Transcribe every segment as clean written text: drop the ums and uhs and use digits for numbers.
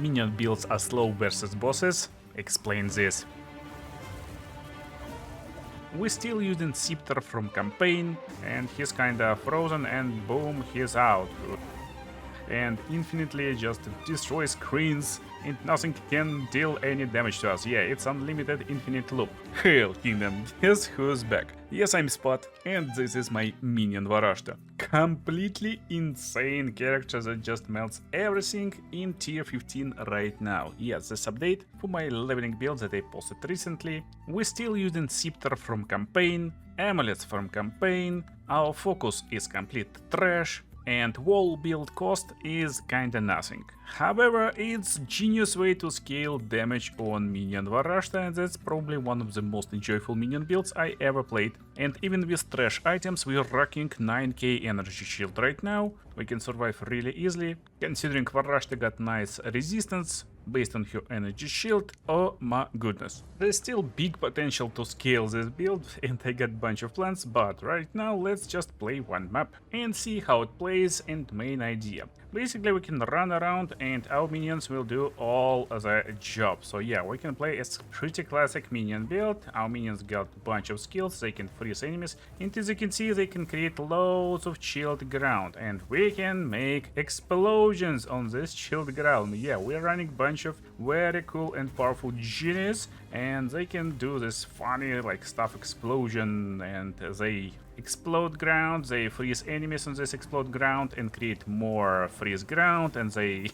minion builds are slow versus bosses? Explain this. We're still using Scepter from campaign, and he's kinda frozen, and boom, he's out. And infinitely just destroy screens, and nothing can deal any damage to us. Yeah, it's unlimited infinite loop. Hail Kingdom, guess who's back? Yes, I'm Spot, and this is my minion Varashta. Completely insane character that just melts everything in tier 15 right now. Yes, this update for my leveling build that I posted recently. We're still using Scepter from campaign, amulets from campaign, our focus is complete trash, and wall build cost is kinda nothing. However, it's genius way to scale damage on minion Varashta, and that's probably one of the most enjoyable minion builds I ever played. And even with trash items, we're rocking 9k energy shield right now. We can survive really easily, considering Varashta got nice resistance based on her energy shield. Oh my goodness. There's still big potential to scale this build, and I got a bunch of plans, but right now let's just play one map and see how it plays. And main idea. Basically we can run around and our minions will do all the job. So yeah, we can play a pretty classic minion build. Our minions got a bunch of skills, they can freeze enemies, and as you can see they can create loads of chilled ground, and we can make explosions on this chilled ground. Yeah, we're running a bunch of very cool and powerful genies, and they can do this funny like stuff explosion, and they explode ground, they freeze enemies on this explode ground and create more freeze ground, and they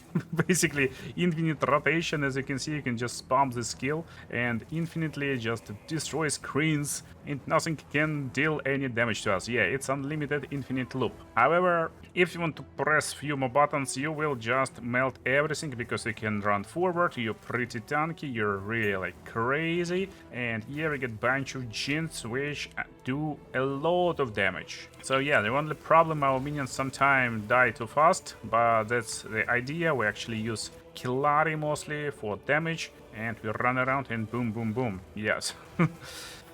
basically infinite rotation. As you can see, you can just spam this skill and infinitely just destroy screens, and nothing can deal any damage to us. Yeah, it's unlimited infinite loop. However, if you want to press few more buttons, you will just melt everything because you can run forward, you're pretty tanky, you're really like crazy, and here we get bunch of gins which do a lot of damage. So yeah, the only problem, our minions sometimes die too fast, but that's the idea. We actually use Killari mostly for damage, and we run around and boom boom boom. Yes.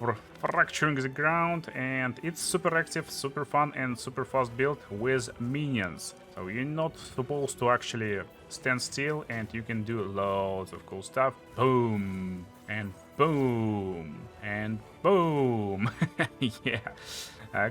For fracturing the ground, and it's super active, super fun, and super fast build with minions. So you're not supposed to actually stand still, and you can do loads of cool stuff. Boom and boom and boom. Yeah.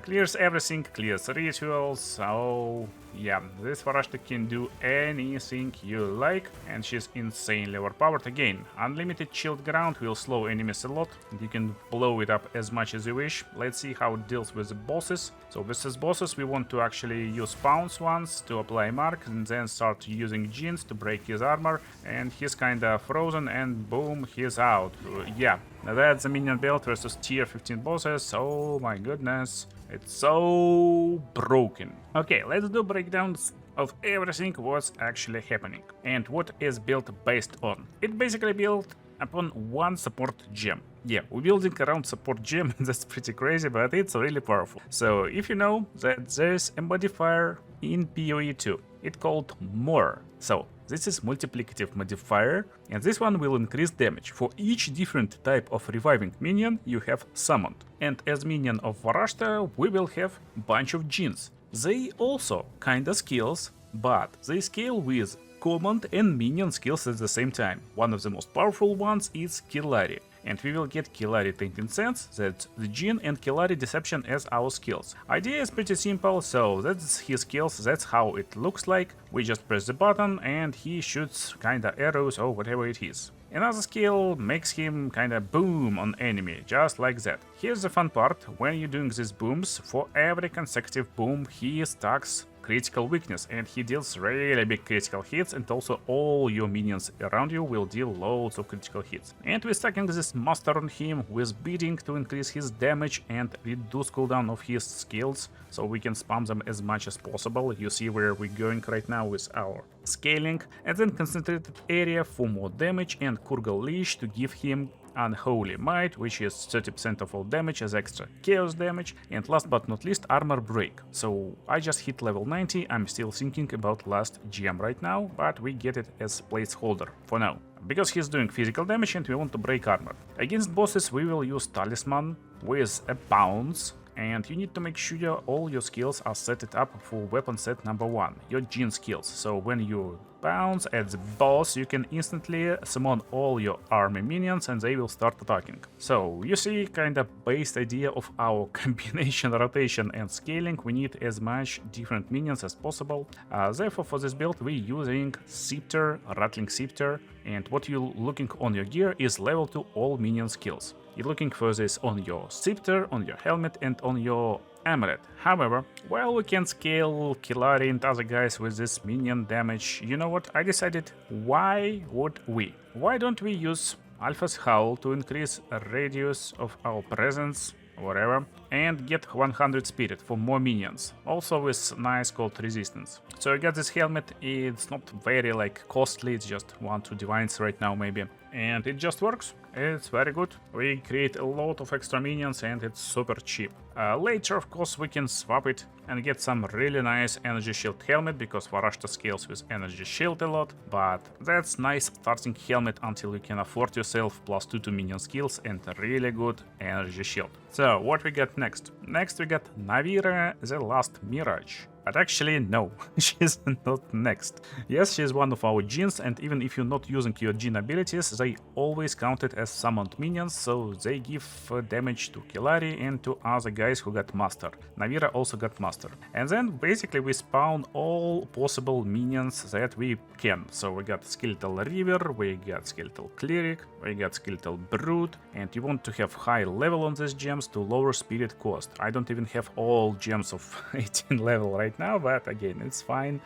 Clears everything, clears rituals. So yeah, this Varashta can do anything you like, and she's insanely overpowered. Again, unlimited chilled ground will slow enemies a lot, and you can blow it up as much as you wish. Let's see how it deals with the bosses. So with these bosses we want to actually use pounce once to apply mark, and then start using gins to break his armor, and he's kinda frozen, and boom, he's out. Yeah, that's the minion build versus tier 15 bosses. Oh my goodness, it's so broken. Okay, let's do breakdowns of everything what's actually happening and what is built based on. It basically built upon one support gem. Yeah, we're building around support gem, that's pretty crazy, but it's really powerful. So if you know that there's a modifier in PoE 2, it's called more. So this is multiplicative modifier, and this one will increase damage for each different type of reviving minion you have summoned. And as minion of Varashta, we will have bunch of gins. They also kinda skills, but they scale with command and minion skills at the same time. One of the most powerful ones is Killari, and we will get Killari Tainting Sense, that's the Jinn, and Killari Deception as our skills. Idea is pretty simple, so that's his skills, that's how it looks like. We just press the button and he shoots kinda arrows or whatever it is. Another skill makes him kinda boom on enemy, just like that. Here's the fun part, when you're doing these booms, for every consecutive boom he stacks critical weakness, and he deals really big critical hits, and also all your minions around you will deal loads of critical hits. And we're stacking this master on him with beating to increase his damage and reduce cooldown of his skills, so we can spam them as much as possible. You see where we're going right now with our scaling, and then concentrated area for more damage, and Kurgal Leash to give him Unholy Might, which is 30% of all damage as extra chaos damage, and last but not least armor break. So I just hit level 90, I'm still thinking about last gem right now, but we get it as placeholder for now, because he's doing physical damage and we want to break armor. Against bosses we will use talisman with a pounce, And you need to make sure all your skills are set up for weapon set number 1, your Jin skills. So when you bounce at the boss, you can instantly summon all your army minions and they will start attacking. So you see kind of based idea of our combination, rotation and scaling. We need as much different minions as possible. Therefore for this build we're using Scepter, Rattling Scepter, and what you're looking on your gear is level 2 all minion skills. You're looking for this on your Scepter, on your helmet and on your amulet. However, while we can scale Killari and other guys with this minion damage, you know what? I decided, why don't we use Alpha's Howl to increase a radius of our presence, whatever, and get 100 spirit for more minions, also with nice cold resistance. So I got this helmet. It's not very like costly, it's just 1-2 divines right now maybe, and it just works. It's very good. We create a lot of extra minions and it's super cheap. Later, of course, we can swap it and get some really nice energy shield helmet, because Varashta scales with energy shield a lot, but that's nice starting helmet until you can afford yourself +2 to minion skills and a really good energy shield. So what we got next? Next we got Navira, the last Mirage. But actually, no, she's not next. Yes, she's one of our Jins, and even if you're not using your Jin abilities, they always counted as summoned minions, so they give damage to Killari and to other guys who got Master. Navira also got Master. And then basically we spawn all possible minions that we can. So we got Skeletal River, we got Skeletal Cleric, we got Skeletal Brute, and you want to have high level on these gems to lower spirit cost. I don't even have all gems of 18 level right now, but again, it's fine.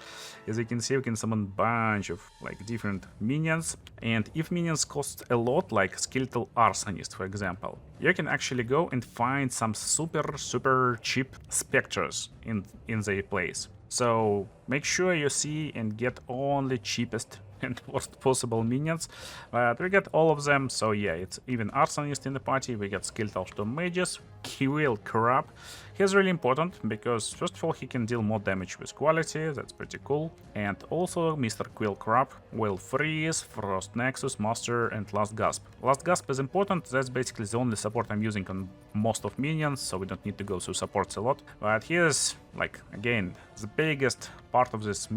As you can see, we can summon a bunch of like different minions, and if minions cost a lot, like Skeletal Arsonist for example, you can actually go and find some super cheap specters in their place. So make sure you see and get only cheapest and worst possible minions, but we got all of them. So yeah, it's even Arsonist in the party. We got Skeletal Frost Mages, Quill Crab. He's really important because first of all he can deal more damage with quality, that's pretty cool, and also Mr. Quill Crab will freeze, Frost Nexus, Master and Last Gasp. Last Gasp is important, that's basically the only support I'm using on most of minions, so we don't need to go through supports a lot, but here's like again the biggest part of this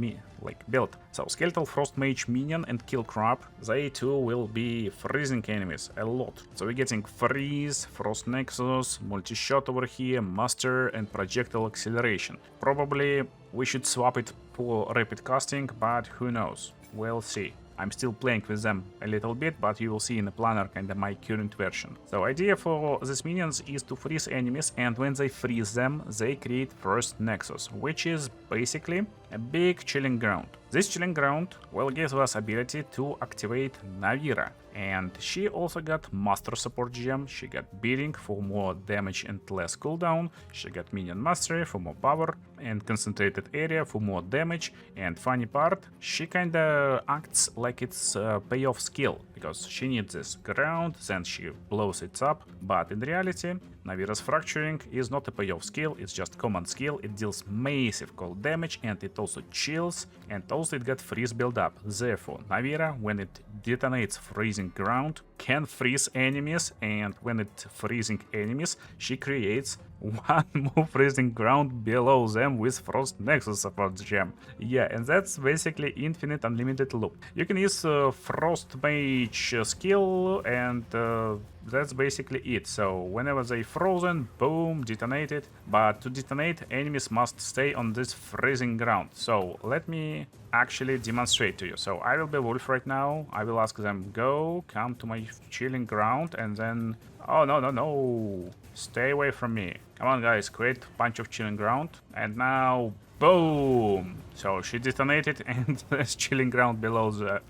build. So Skeletal Frost Mage minion and Kill Crab, they too will be freezing enemies a lot. So we're getting freeze, Frost Nexus, multi-shot over here, Master and projectile acceleration. Probably we should swap it for rapid casting, but who knows, we'll see. I'm still playing with them a little bit, but you will see in the planner kind of my current version. So idea for these minions is to freeze enemies, and when they freeze them, they create Frost Nexus, which is basically a big chilling ground. This chilling ground will give us ability to activate Navira, and she also got Master Support Gem, she got Beating for more damage and less cooldown, she got Minion Mastery for more power, and Concentrated Area for more damage, and funny part, she kinda acts like it's a payoff skill, because she needs this ground, then she blows it up, but in reality, Navira's Fracturing is not a payoff skill, it's just command skill, it deals massive cold damage and it also chills, and also it got freeze build up. Therefore, Navira, when it detonates freezing ground, can freeze enemies, and when it freezing enemies, she creates one more freezing ground below them with Frost Nexus support gem. Yeah, and that's basically infinite unlimited loop. You can use Frost Mage skill, and that's basically it. So whenever they frozen, boom, detonate it. But to detonate, enemies must stay on this freezing ground. So let me actually demonstrate to you. So I will be Wolf right now. I will ask them, go, come to my chilling ground, and then... Oh, no. Stay away from me. Come on, guys, create a bunch of chilling ground. And now, boom! So she detonated, and there's chilling ground below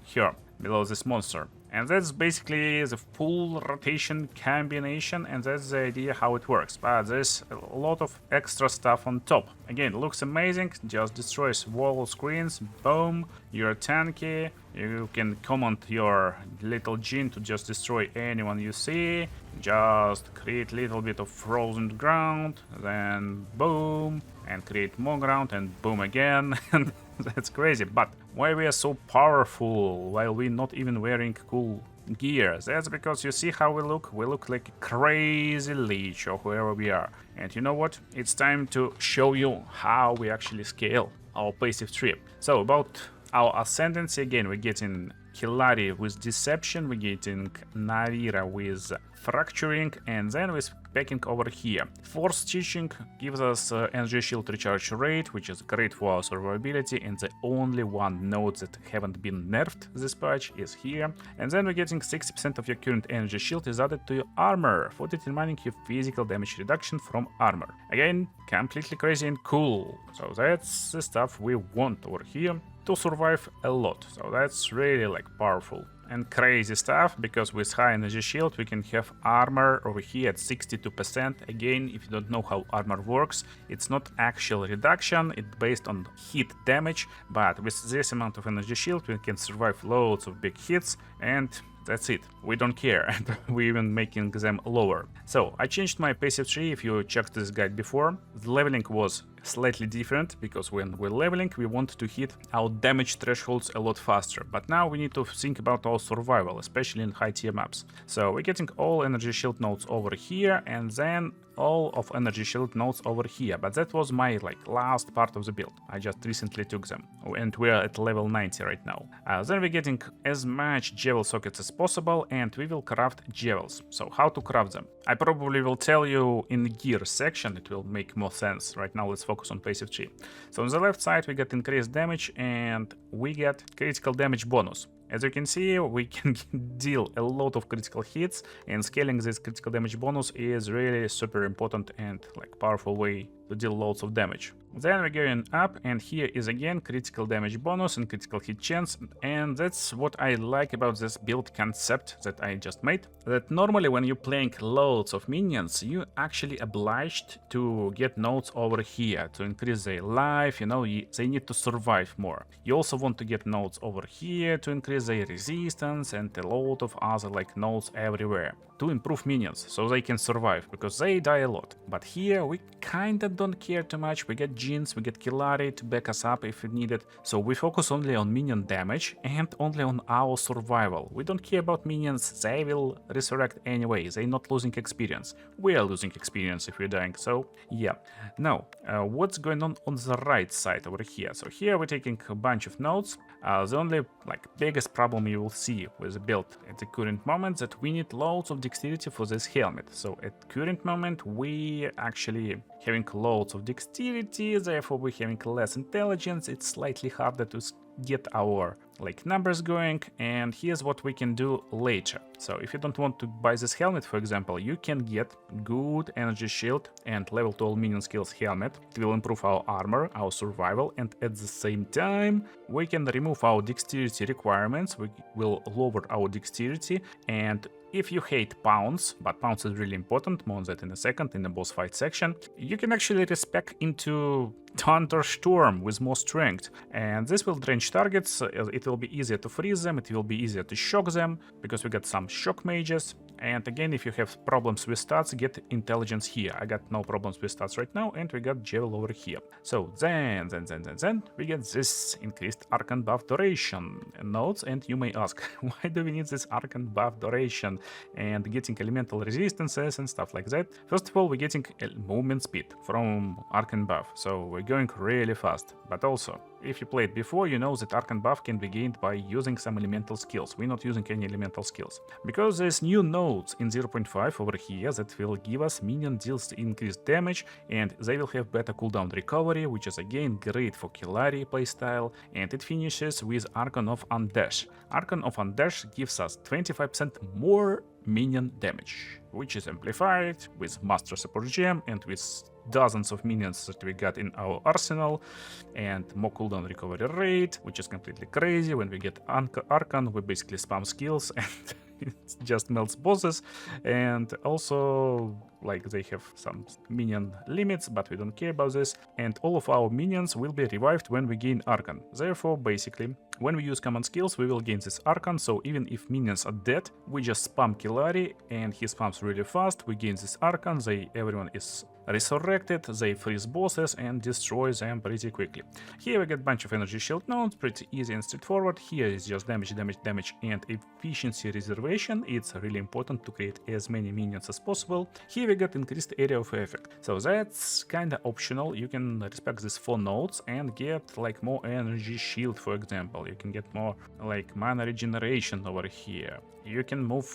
below this monster. And that's basically the full rotation combination, and that's the idea how it works. But there's a lot of extra stuff on top. Again, looks amazing, just destroys wall screens, boom, you're tanky, you can command your little Jin to just destroy anyone you see, just create a little bit of frozen ground, then boom, and create more ground, and boom again, and that's crazy. But Why we are so powerful while we're not even wearing cool gear? That's because you see how we look? We look like a crazy leech or whoever we are. And you know what? It's time to show you how we actually scale our passive tree. So about our ascendancy, again, we're getting Hilari with Deception, we're getting Navira with Fracturing, and then we're packing over here. Force Stitching gives us energy shield recharge rate, which is great for our survivability, and the only one node that haven't been nerfed this patch is here. And then we're getting 60% of your current energy shield is added to your armor for determining your physical damage reduction from armor. Again, completely crazy and cool. So that's the stuff we want over here to survive a lot. So that's really like powerful and crazy stuff, because with high energy shield we can have armor over here at 62%. Again, if you don't know how armor works, it's not actual reduction, it's based on hit damage, but with this amount of energy shield we can survive loads of big hits, and that's it. We don't care, and we're even making them lower. So I changed my passive tree. If you checked this guide before, the leveling was slightly different, because when we're leveling we want to hit our damage thresholds a lot faster, but now we need to think about our survival, especially in high tier maps. So we're getting all energy shield nodes over here, and then all of energy shield nodes over here, but that was my like last part of the build. I just recently took them, and we're at level 90 right now. Then we're getting as much Javel sockets as possible, and we will craft Javels. So how to craft them? I probably will tell you in the gear section, it will make more sense. Right now let's focus on passive tree. So on the left side we get increased damage, and we get critical damage bonus. As you can see, we can deal a lot of critical hits, and scaling this critical damage bonus is really super important and like powerful way to deal loads of damage. Then we're going up, and here is again critical damage bonus and critical hit chance, and that's what I like about this build concept that I just made. That normally when you're playing loads of minions, you actually obliged to get nodes over here to increase their life, you know, they need to survive more. You also want to get nodes over here to increase their resistance, and a lot of other like nodes everywhere to improve minions so they can survive, because they die a lot. But here we kinda don't care too much. We get Jeans, we get Killari to back us up if needed, so we focus only on minion damage and only on our survival. We don't care about minions, they will resurrect anyway, they're not losing experience. We are losing experience if we're dying, so yeah. Now, what's going on the right side over here? So here we're taking a bunch of nodes. The only like biggest problem you will see with the build at the current moment that we need loads of dexterity for this helmet. So at current moment we actually having loads of dexterity, therefore we're having less intelligence. It's slightly harder to get our like numbers going, and here's what we can do later. So if you don't want to buy this helmet, for example, you can get good energy shield and level 12 minion skills helmet. It will improve our armor, our survival, and at the same time we can remove our dexterity requirements. We will lower our dexterity, and if you hate pounce, but pounce is really important, more on that in a second in the boss fight section, you can actually respec into Thunderstorm with more strength, and this will drench targets. It will be easier to freeze them, it will be easier to shock them, because we got some shock mages. And again, if you have problems with stats, get intelligence here. I got no problems with stats right now, and we got Javel over here. So then we get this increased Arcane buff duration nodes, and you may ask, why do we need this Arcane buff duration and getting elemental resistances and stuff like that? First of all, we're getting movement speed from Arcane buff, so we're going really fast. But also, if you played before, you know that Arcane buff can be gained by using some elemental skills. We're not using any elemental skills, because there's new nodes in 0.5 over here that will give us minion deals increased damage, and they will have better cooldown recovery, which is again great for Killari playstyle, and it finishes with Archon of Undash. Archon of Undash gives us 25% more minion damage, which is amplified with Master Support Gem and with dozens of minions that we got in our arsenal, and more cooldown recovery rate, which is completely crazy. When we get Archon, we basically spam skills and it just melts bosses, and also like they have some minion limits, but we don't care about this. And all of our minions will be revived when we gain Archon. Therefore, basically, when we use common skills, we will gain this Archon, so even if minions are dead, we just spam Killari, and he spams really fast, we gain this Archon, everyone is resurrected, they freeze bosses and destroy them pretty quickly. Here we get a bunch of energy shield nodes, pretty easy and straightforward. Here is just damage, and efficiency reservation. It's really important to create as many minions as possible. Here we get increased area of effect, so that's kinda optional. You can respect these 4 nodes and get like more energy shield, for example. You can get more like mana regeneration over here. You can move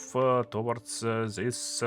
towards this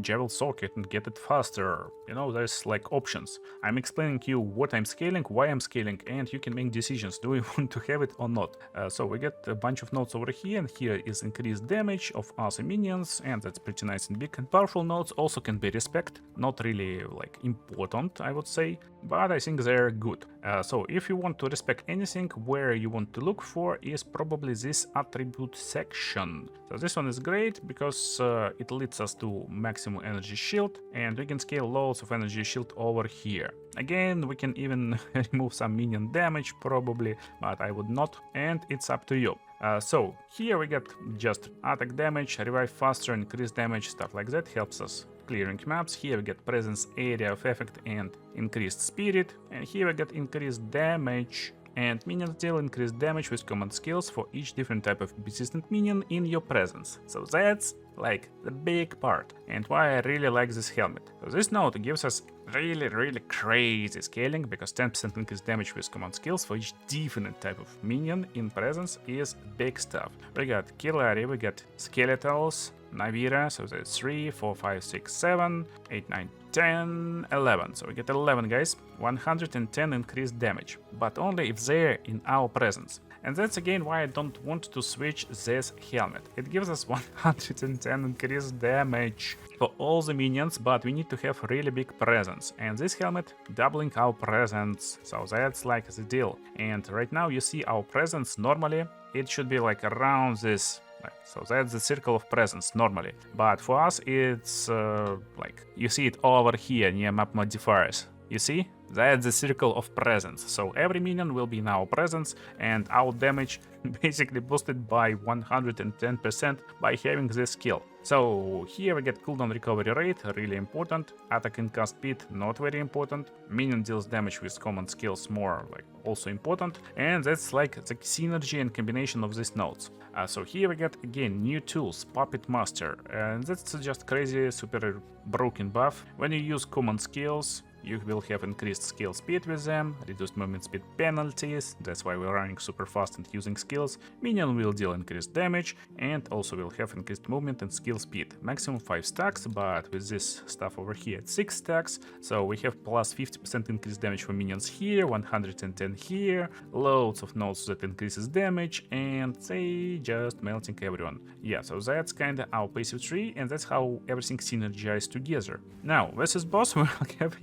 Javel socket and get it faster. You know, there's like options. I'm explaining to you what I'm scaling, why I'm scaling, and you can make decisions. Do we want to have it or not? So we get a bunch of nodes over here, and here is increased damage of other minions, and that's pretty nice and big. And powerful nodes also can be respect. Not really like important, I would say, but I think they're good. So if you want to respect anything, where you want to look for is probably this attribute section. So this one is great because it leads us to maximum energy shield, and we can scale loads of energy shield over here. Again, we can even remove some minion damage probably, but I would not, and it's up to you. So here we get just attack damage, revive faster, increased damage, stuff like that helps us clearing maps. Here we get presence, area of effect, and increased spirit, and here we get increased damage. And minions deal increased damage with common skills for each different type of persistent minion in your presence. So that's like the big part, and why I really like this helmet. So this node gives us really crazy scaling, because 10% increased damage with command skills for each different type of minion in presence is big stuff. We got Killari, we got Skeletals, Navira, so that's 3, 4, 5, 6, 7, 8, 9, 10, 11. So we get 11 guys, 110 increased damage, but only if they're in our presence. And that's again why I don't want to switch this helmet. It gives us 110 increased damage for all the minions, but we need to have really big presence. And this helmet doubling our presence, so that's like the deal. And right now you see our presence normally, it should be like around this. So that's the circle of presence normally, but for us it's like you see it over here near map modifiers. You see? That's the circle of presence. So every minion will be in our presence, and our damage basically boosted by 110% by having this skill. So here we get cooldown recovery rate, really important. Attack and cast speed, not very important. Minion deals damage with common skills, more like also important. And that's like the synergy and combination of these nodes. So here we get again new tools, Puppet Master, and that's just crazy super broken buff. When you use common skills, you will have increased skill speed with them, reduced movement speed penalties, that's why we're running super fast and using skills. Minion will deal increased damage, and also will have increased movement and skill speed. Maximum 5 stacks, but with this stuff over here it's 6 stacks, so we have plus 50% increased damage for minions here, 110 here, loads of nodes that increases damage, and they just melting everyone. Yeah, so that's kinda our passive tree, and that's how everything synergizes together. Now, versus boss we'll have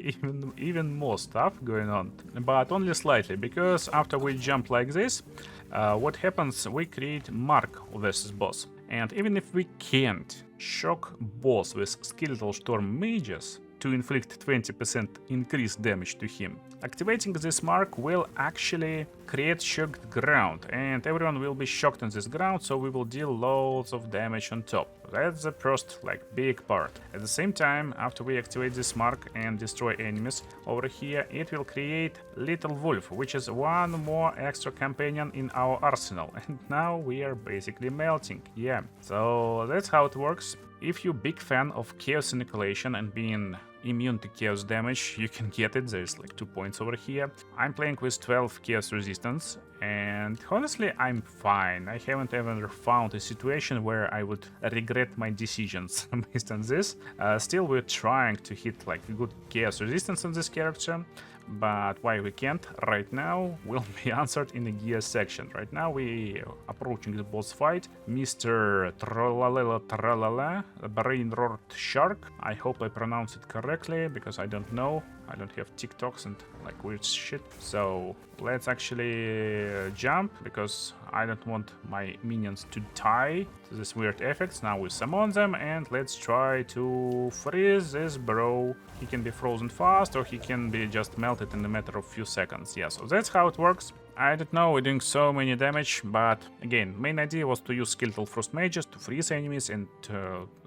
even more stuff going on, but only slightly, because after we jump like this, what happens, we create Mark versus boss. And even if we can't shock boss with Skeletal Storm Mages to inflict 20% increased damage to him, activating this mark will actually create shocked ground, and everyone will be shocked on this ground, so we will deal loads of damage on top. That's the first like big part. At the same time, after we activate this mark and destroy enemies over here, it will create Little Wolf, which is one more extra companion in our arsenal, and now we are basically melting. Yeah, so that's how it works. If you're a big fan of chaos inoculation and being immune to chaos damage, you can get it. There's like 2 points over here. I'm playing with 12 chaos resistance, and honestly I'm fine. I haven't ever found a situation where I would regret my decisions based on this. Still we're trying to hit like good chaos resistance on this character, but why we can't right now will be answered in the gear section. Right now we approaching the boss fight. Mr. Tralala, Brain Roared Shark. I hope I pronounce it correctly, because I don't know. I don't have TikToks and like weird shit. So let's actually jump, because I don't want my minions to die to these weird effects. Now we summon them, and let's try to freeze this bro. He can be frozen fast, or he can be just melted in a matter of few seconds. Yeah, so that's how it works. I don't know, we're doing so many damage, but again, main idea was to use Skeletal Frost Mages to freeze enemies, and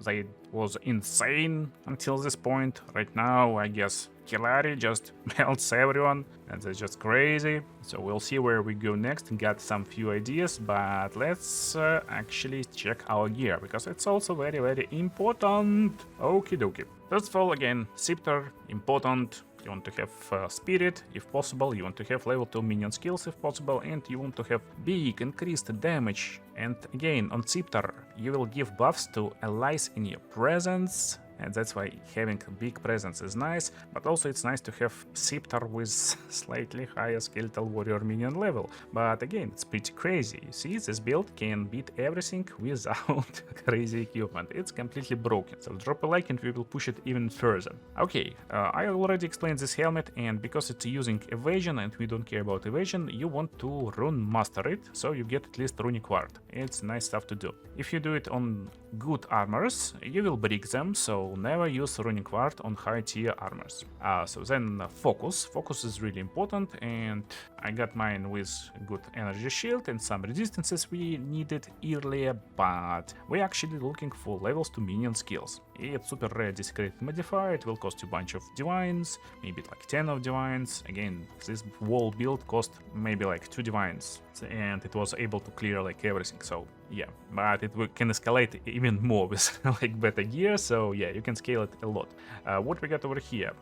they was insane until this point. Right now, I guess Hilary just melts everyone, and that's just crazy. So we'll see where we go next and got some few ideas, but let's actually check our gear, because it's also very, very important. Okie dokie. First of all, again, Scepter, important. You want to have Spirit, if possible, you want to have level 2 minion skills, if possible, and you want to have big increased damage. And again, on Scepter, you will give buffs to allies in your presence, and that's why having a big presence is nice, but also it's nice to have Scepter with slightly higher Skeletal Warrior minion level. But again, it's pretty crazy. You see, this build can beat everything without crazy equipment. It's completely broken, so drop a like and we will push it even further. Okay, I already explained this helmet, and because it's using evasion and we don't care about evasion, you want to rune master it, so you get at least runic ward. It's nice stuff to do. If you do it on good armors, you will break them, so never use runic ward on high tier armors. So then focus is really important, and I got mine with good energy shield and some resistances we needed earlier, but we're actually looking for levels to minion skills. It's super rare desecrated modifier, it will cost you a bunch of divines, maybe like 10 of divines. Again, this wall build cost maybe like 2 divines, and it was able to clear like everything, so yeah, but it can escalate even more with like better gear, so yeah, you can scale it a lot. What we got over here?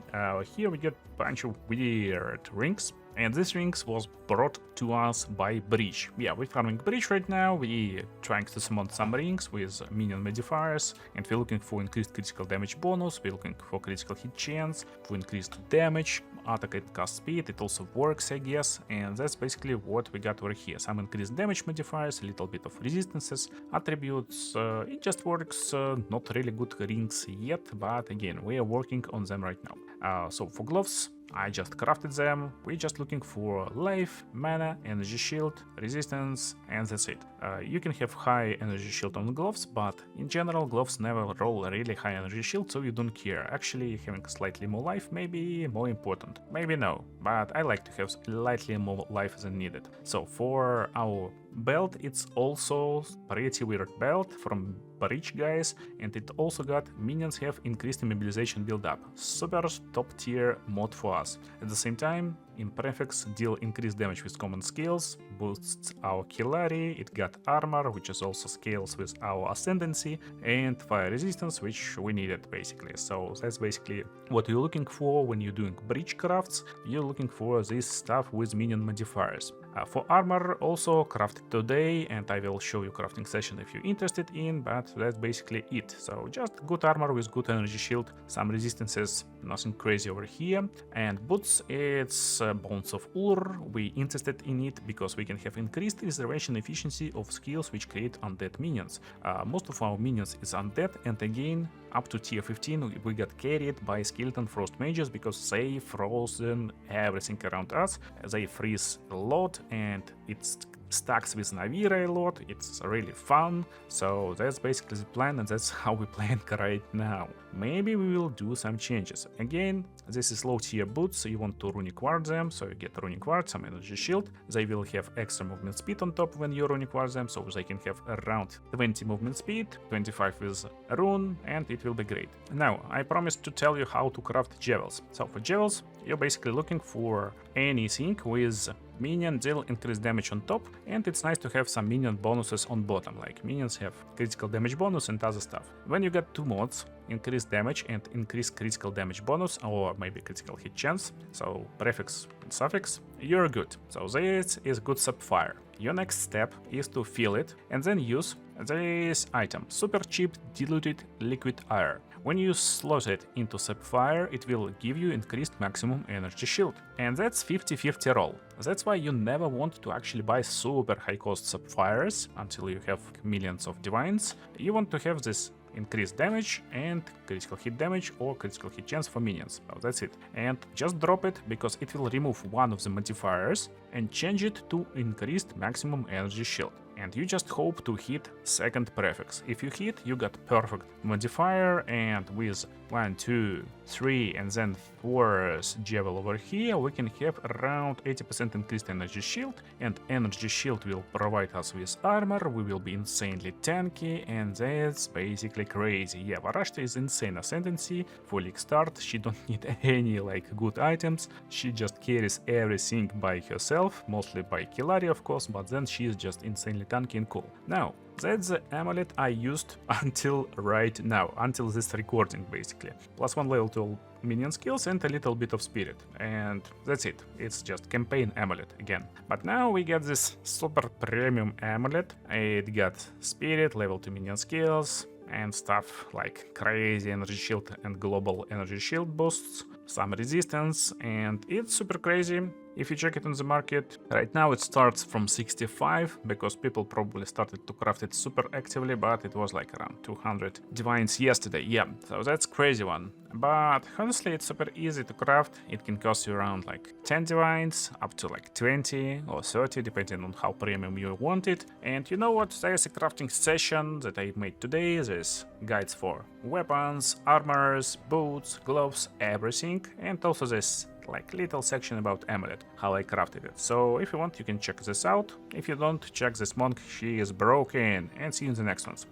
Here we get a bunch of weird rings, and this rings was brought to us by Breach. Yeah, we're farming Breach right now, we're trying to summon some rings with minion modifiers, and we're looking for increased critical damage bonus, we're looking for critical hit chance, for increased damage, attack and cast speed, it also works I guess, and that's basically what we got over here. Some increased damage modifiers, a little bit of resistances, attributes, it just works, not really good rings yet, but again, we are working on them right now. So for gloves, I just crafted them. We're just looking for life, mana, energy shield, resistance, and that's it. You can have high energy shield on gloves, but in general gloves never roll a really high energy shield, so you don't care. Actually, having slightly more life may be more important. Maybe no, but I like to have slightly more life than needed. So for our belt, it's also pretty weird belt from Breach guys, and it also got minions have increased immobilization build up. Super top tier mod for us. At the same time, in prefix deal increased damage with common skills, boosts our Hilary, it got armor, which is also scales with our ascendancy, and fire resistance, which we needed basically. So that's basically what you're looking for when you're doing breach crafts. You're looking for this stuff with minion modifiers. For armor, also crafted today, and I will show you crafting session if you're interested in, but that's basically it. So just good armor with good energy shield, some resistances, nothing crazy over here. And boots, it's Bones of Ullr. We interested in it because we can have increased reservation efficiency of skills which create undead minions. Most of our minions is undead, and again, up to tier 15 we got carried by Skeletal Frost Mages because they frozen everything around us. They freeze a lot, and it's stacks with Navira a lot, it's really fun, so that's basically the plan, and that's how we playing right now. Maybe we will do some changes. Again, this is low tier boots, so you want to runic ward them, so you get runic ward, some energy shield. They will have extra movement speed on top when you runic ward them, so they can have around 20 movement speed, 25 with rune, and it will be great. Now, I promised to tell you how to craft jewels. So for jewels, you're basically looking for anything with minion deal increased damage on top, and it's nice to have some minion bonuses on bottom, like minions have critical damage bonus and other stuff. When you get two mods, increased damage and increased critical damage bonus, or maybe critical hit chance, so prefix and suffix, you're good. So this is good sapphire. Your next step is to fill it and then use this item, super cheap diluted liquid air. When you slot it into sapphire, it will give you increased maximum energy shield. And that's 50-50 roll. That's why you never want to actually buy super high cost sapphires until you have millions of divines. You want to have this increased damage and critical hit damage or critical hit chance for minions. So that's it. And just drop it because it will remove one of the modifiers and change it to increased maximum energy shield. And you just hope to hit second prefix. If you hit, you got perfect modifier, and with 1, 2, 3 and then 4th javel over here, we can have around 80% increased energy shield, and energy shield will provide us with armor, we will be insanely tanky, and that's basically crazy. Yeah, Varashta is insane ascendancy, for league start, she don't need any like good items, she just carries everything by herself, mostly by Killari of course, but then she is just insanely tanky and cool. Now, that's the amulet I used until right now, until this recording basically. +1 level to all minion skills and a little bit of spirit. And that's it. It's just campaign amulet again. But now we get this super premium amulet. It got spirit, level 2 minion skills, and stuff like crazy energy shield and global energy shield boosts, some resistance, and it's super crazy. If you check it on the market, right now it starts from 65, because people probably started to craft it super actively, but it was like around 200 divines yesterday, yeah, so that's crazy one. But honestly, it's super easy to craft. It can cost you around like 10 divines, up to like 20 or 30, depending on how premium you want it. And you know what, there's a crafting session that I made today, there's guides for weapons, armors, boots, gloves, everything, and also this like little section about amulet, how I crafted it. So if you want, you can check this out. If you don't, check this monk, she is broken, and see you in the next ones.